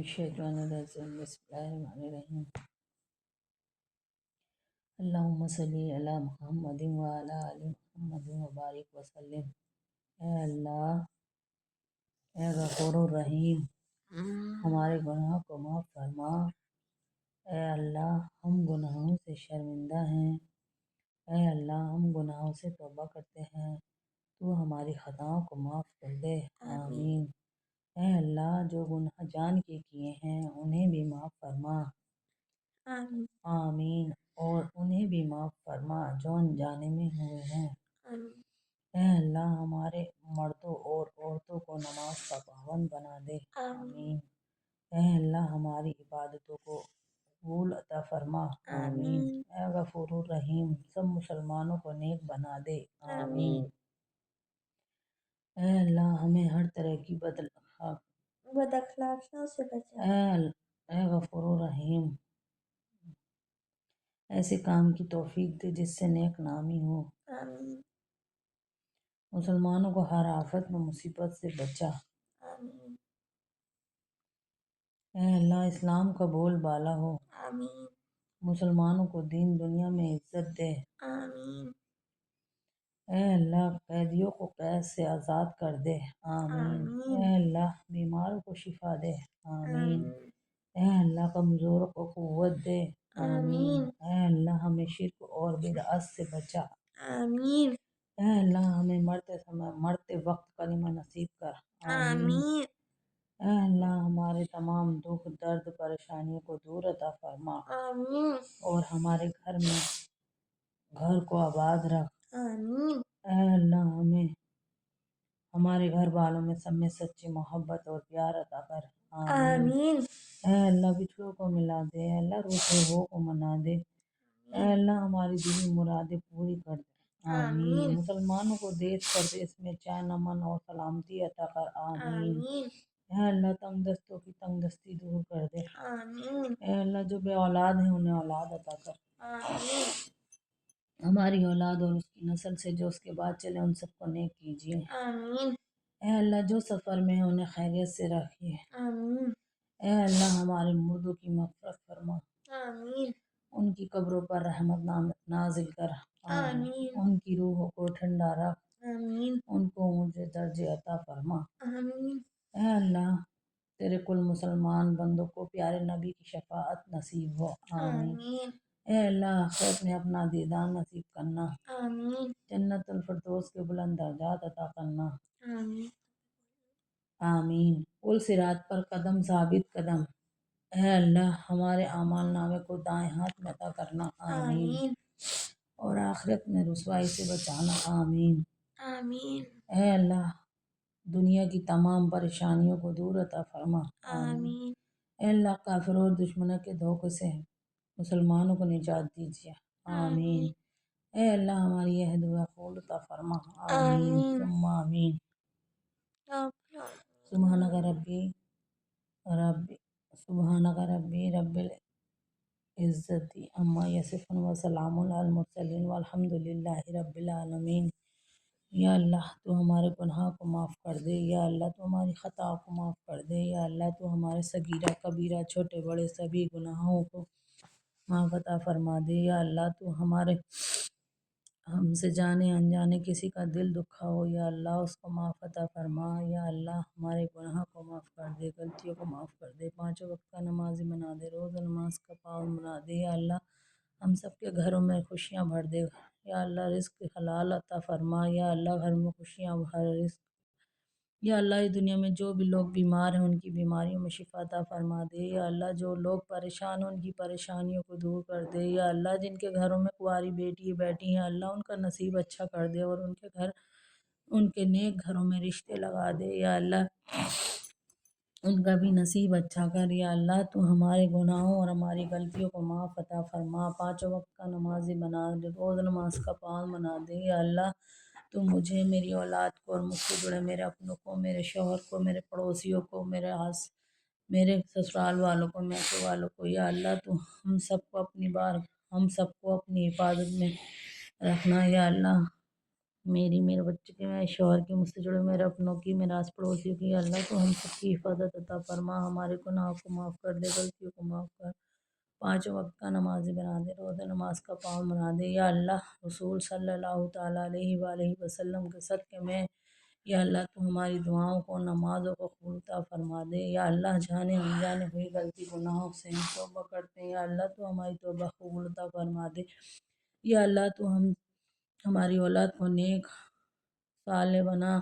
الشیطان الرجیم بسم اللہ الرحمن الرحیم اللہم صلی علی محمد وعلی آل محمد وبارک وسلم۔ اے اللہ، اے غفور الرحیم، ہمارے گناہ کو معاف فرما۔ اے اللہ، ہم گناہوں سے شرمندہ ہیں۔ اے اللہ، ہم گناہوں سے توبہ کرتے ہیں، تو ہماری خطاؤں کو معاف کر دے، آمین۔ اے اللہ، جو گناہ جان کے کیے ہیں انہیں بھی معاف فرما، آمین، اور انہیں بھی معاف فرما جو انجانے میں ہوئے ہیں۔ اے اللہ، ہمارے مردوں اور عورتوں کو نماز کا پابند بنا دے، آمین۔ اے اللہ، ہماری عبادتوں کو قبول عطا فرما، آمین۔ اے غفور الرحیم، سب مسلمانوں کو نیک بنا دے، آمین۔ اے اللہ، ہمیں ہر طرح کی بد اخلاقیوں سے بچا۔ اے غفور الرحیم، ایسے کام کی توفیق دے جس سے نیک نامی ہو، آمین۔ مسلمانوں کو ہر آفت میں مصیبت سے بچا، آمین۔ اے اللہ، اسلام کا بول بالا ہو، آمین۔ مسلمانوں کو دین دنیا میں عزت دے، آمین۔ اے اللہ، قیدیوں کو قید سے آزاد کر دے، آمین۔ اے اللہ، بیماروں کو شفا دے، آمین۔ اے اللہ، کمزوروں کو قوت دے، آمین۔ اے اللہ، ہمیں شرک اور بدعت سے بچا، آمین۔ اے اللہ، ہمیں مرتے وقت کلمہ نصیب کر، آمین۔ اے اللہ، ہمارے تمام دکھ درد پریشانیوں کو دور عطا فرما، آمین، اور ہمارے گھر کو آباد رکھ، آمین۔ اے اللہ، ہمارے گھر والوں میں سب میں سچی محبت اور پیار عطا کر، آمین۔ اے اللہ، بچھڑوں کو ملا دے، اے اللہ، روٹھے ہو کو منا دے، اے اللہ، ہماری دلی مرادیں پوری کر دے، آمین۔ مسلمانوں کو دیش پردیش میں چین امن اور سلامتی عطا کر، آمین۔ اے اللہ، تنگ دستوں کی تنگ دستی دور کر دے، آمین۔ اے اللہ، جو بے اولاد ہیں انہیں اولاد عطا کر، آمین۔ ہماری اولاد اور اس کی نسل سے جو اس کے بعد چلے ان سب کو نیک کیجیے، آمین۔ اے اللہ، جو سفر میں ہیں انہیں خیریت سے رکھیے، آمین۔ اے اللہ، ہمارے مردوں کی مغفرت فرما، آمین۔ ان کی قبروں پر رحمت نازل کر، آمین۔ ان کی روحوں کو ٹھنڈا رکھ، آمین۔ ان کو اونچے درجے عطا فرما، آمین۔ اے اللہ، تیرے کل مسلمان بندوں کو پیارے نبی کی شفاعت نصیب ہو، آمین۔ اے اللہ، آخرت میں اپنا دیدار نصیب کرنا، آمین۔ جنت الفردوس کے بلند درجات عطا کرنا، آمین، آمین۔ پل صراط پر قدم ثابت قدم، اے اللہ، ہمارے اعمال نامے کو دائیں ہاتھ میں عطا کرنا، آمین، اور آخرت میں رسوائی سے بچانا، آمین، آمین۔ اے اللہ، دنیا کی تمام پریشانیوں کو دور عطا فرما، آمین۔ اے اللہ، کافر اور دشمنوں کے دھوکے سے مسلمانوں کو نجات دیجیے، آمین۔ اے اللہ، ہماری یہ دعا قبول عطا فرما، آمین ثم آمین۔ سبحانک ربی رب العزت عما یصفون وسلام علی المرسلین والحمد للہ رب العالمین۔ یا اللہ، تو ہمارے گناہ کو معاف کر دے، یا اللہ، تو ہماری خطاؤں کو معاف کر دے، یا اللہ، تو ہمارے صغیرہ کبیرہ چھوٹے بڑے سبھی گناہوں کو معاف عطا فرما دے، یا اللہ، تو ہم سے جانے انجانے کسی کا دل دکھا ہو، یا اللہ، اس کو معاف عطا فرما، یا اللہ، ہمارے گناہ کو معاف کر دے، غلطیوں کو معاف کر دے، پانچوں وقت کا نمازی بنا دے، روز نماز کا پابند بنا دے، یا اللہ، ہم سب کے گھروں میں خوشیاں بھر دے، یا اللہ، رزق حلال عطا فرما، یا اللہ، گھر میں خوشیاں بھر رزق، یا اللہ، اس دنیا میں جو بھی لوگ بیمار ہیں ان کی بیماریوں میں شفا عطا فرما دے، یا اللہ، جو لوگ پریشان ہیں ان کی پریشانیوں کو دور کر دے، یا اللہ، جن کے گھروں میں کنواری بیٹی بیٹھی ہیں اللہ ان کا نصیب اچھا کر دے، اور ان کے نیک گھروں میں رشتے لگا دے، یا اللہ، ان کا بھی نصیب اچھا کر، یا اللہ، تو ہمارے گناہوں اور ہماری غلطیوں کو معاف عطا فرما، پانچوں وقت کا نمازی بنا دے، روز نماز کا پابند بنا دے، یا اللہ، تو مجھے، میری اولاد کو، اور مجھ سے جڑے میرے اپنوں کو، میرے شوہر کو، میرے پڑوسیوں کو، میرے سسرال والوں کو، میکے والوں کو، یا اللہ، تو ہم سب کو اپنی حفاظت میں رکھنا، یا اللہ، میری، میرے بچے کی، میرے شوہر کی، مجھ سے جڑے میرے اپنوں کی، میرے آس پڑوسیوں کی، یا اللہ تو ہم سب کی حفاظت عطا فرما، ہمارے گناہوں کو معاف کر دے، غلطیوں کو معاف کر، پانچوں وقت کا نمازی بنا دے، روزہ نماز کا پابند بنا دے، یا اللہ رسول صلی اللہ تعالیٰ علیہ وآلہ وسلم کے صدقے میں یا اللہ تو ہماری دعاؤں کو، نمازوں کو قبول عطا فرما دے، یا اللہ جانے انجانے ہوئی غلطی گناہوں سے ہم توبہ کرتے ہیں، یا اللہ تو ہماری توبہ قبول عطا فرما دے، یا اللہ تو ہماری اولاد کو نیک صالح بنا،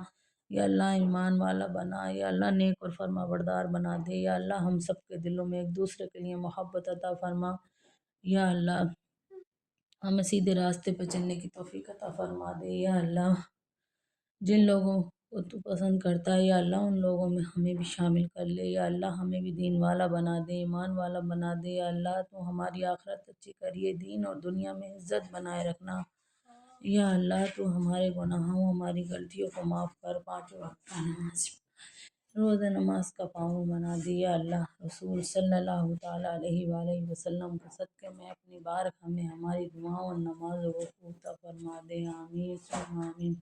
یا اللہ ایمان والا بنا، یا اللہ نیک اور فرما بردار بنا دے، یا اللہ ہم سب کے دلوں میں ایک دوسرے کے لیے محبت عطا فرما، یا اللہ ہمیں سیدھے راستے پہ چلنے کی توفیق عطا فرما دے، یا اللہ جن لوگوں کو تو پسند کرتا ہے یا اللہ ان لوگوں میں ہمیں بھی شامل کر لے، یا اللہ ہمیں بھی دین والا بنا دے، ایمان والا بنا دے، یا اللہ تو ہماری آخرت اچھی کریے، دین اور دنیا میں عزت بنائے رکھنا، یا اللہ تو ہمارے گناہوں ہماری غلطیوں کو معاف کر، پانچوں وقت کا نماز روزہ نماز کا پابند بنا دے، یا اللہ رسول صلی اللہ تعالیٰ علیہ وآلہ وسلم کے صدقے میں اپنی بارک ہمیں ہماری دعاؤں اور نمازوں کو پورا فرما دے، آمین ثم آمین۔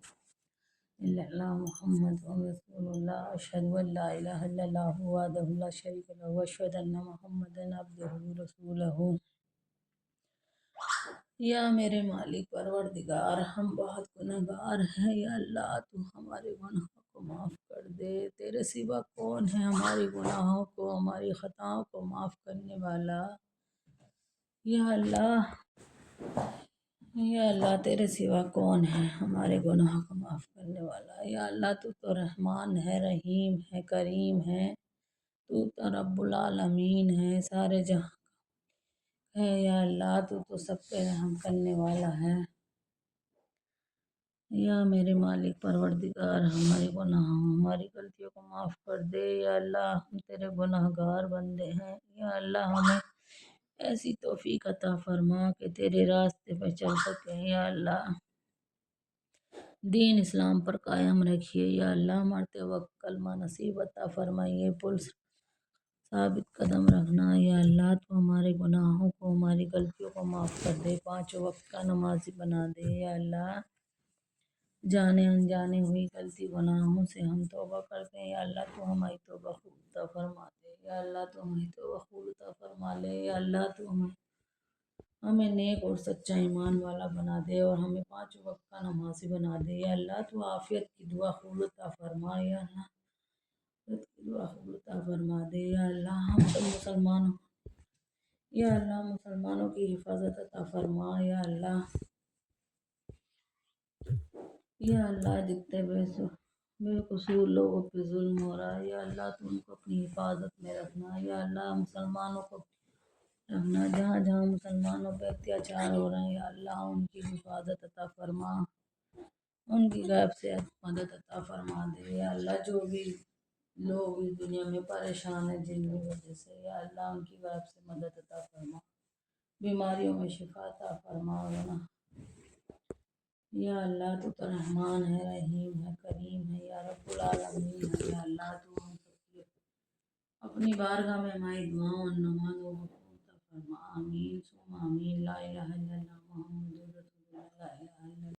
اللہ محمد رسول اللہ، اشہد ان لا الہ الا اللہ وحدہ لا شریک لہ واشہد ان محمدا عبدہ ورسولہ۔ یا میرے مالک پروردگار، ہم بہت گناہ گار ہیں، یا اللہ تو ہمارے گناہوں کو معاف کر دے، تیرے سوا کون ہے ہمارے گناہوں کو، ہماری خطاؤں کو معاف کرنے والا، یا اللہ، یا اللہ تیرے سوا کون ہے ہمارے گناہوں کو معاف کرنے والا، یا اللہ تو رحمان ہے، رحیم ہے، کریم ہے، تو رب العالمین ہے، سارے جہاں ہے، یا اللہ تو سب پہ رحم کرنے والا ہے، یا میرے مالک پروردگار ہمارے گناہوں ہماری غلطیوں کو معاف کر دے، یا اللہ ہم تیرے گناہ گار بندے ہیں، یا اللہ ہمیں ایسی توفیق عطا فرما کہ تیرے راستے پہ چل سکے، یا اللہ دین اسلام پر قائم رکھیے، یا اللہ مرتے وقت کلمہ نصیب عطا فرمائیے، ثابت قدم رکھنا، یا اللہ تو ہمارے گناہوں کو ہماری غلطیوں کو معاف کر دے، پانچوں وقت کا نمازی بنا دے، یا اللہ جانے انجانے ہوئی غلطی گناہوں سے ہم توبہ کرتے ہیں، یا اللہ تو ہماری توبہ قبول عطا فرما دے، یا اللہ تو ہماری توبہ قبول عطا فرما لے، یا اللہ تو ہمیں نیک اور سچا ایمان والا بنا دے، اور ہمیں پانچوں وقت کا نمازی بنا دے، یا اللہ تو عافیت کی دعا قبول عطا فرما، یا اللہ عافیت کی دعا قبول عطا فرما دے، یا اللہ ہم سب مسلمانوں کی حفاظت عطا فرما، یا اللہ جتنے بے قصور لوگوں پہ ظلم ہو رہا ہے، یا اللہ تو ان کو اپنی حفاظت میں رکھنا، یا اللہ مسلمانوں کو رکھنا، جہاں جہاں مسلمانوں پہ اتیاچار ہو رہے ہیں، یا اللہ ان کی حفاظت عطا فرما، ان کی غیب سے مدد عطا فرما دے، یا اللہ جو بھی لوگ اس دنیا میں پریشان ہیں جن کی وجہ سے، یا اللہ ان کی غیب سے مدد عطا فرما، بیماریوں میں شفا عطا فرما، یا اللہ تو رحمان ہے، رحیم ہے، کریم ہے، یا رب العالمین ہے، یا اللہ تو ہم سب کی اپنی بارگاہ میں ہماری دعاؤں اور نمازوں کو قبول فرما، آمین ثم آمین، لا الہ الا اللہ محمد رسول اللہ، لا الہ الا اللہ۔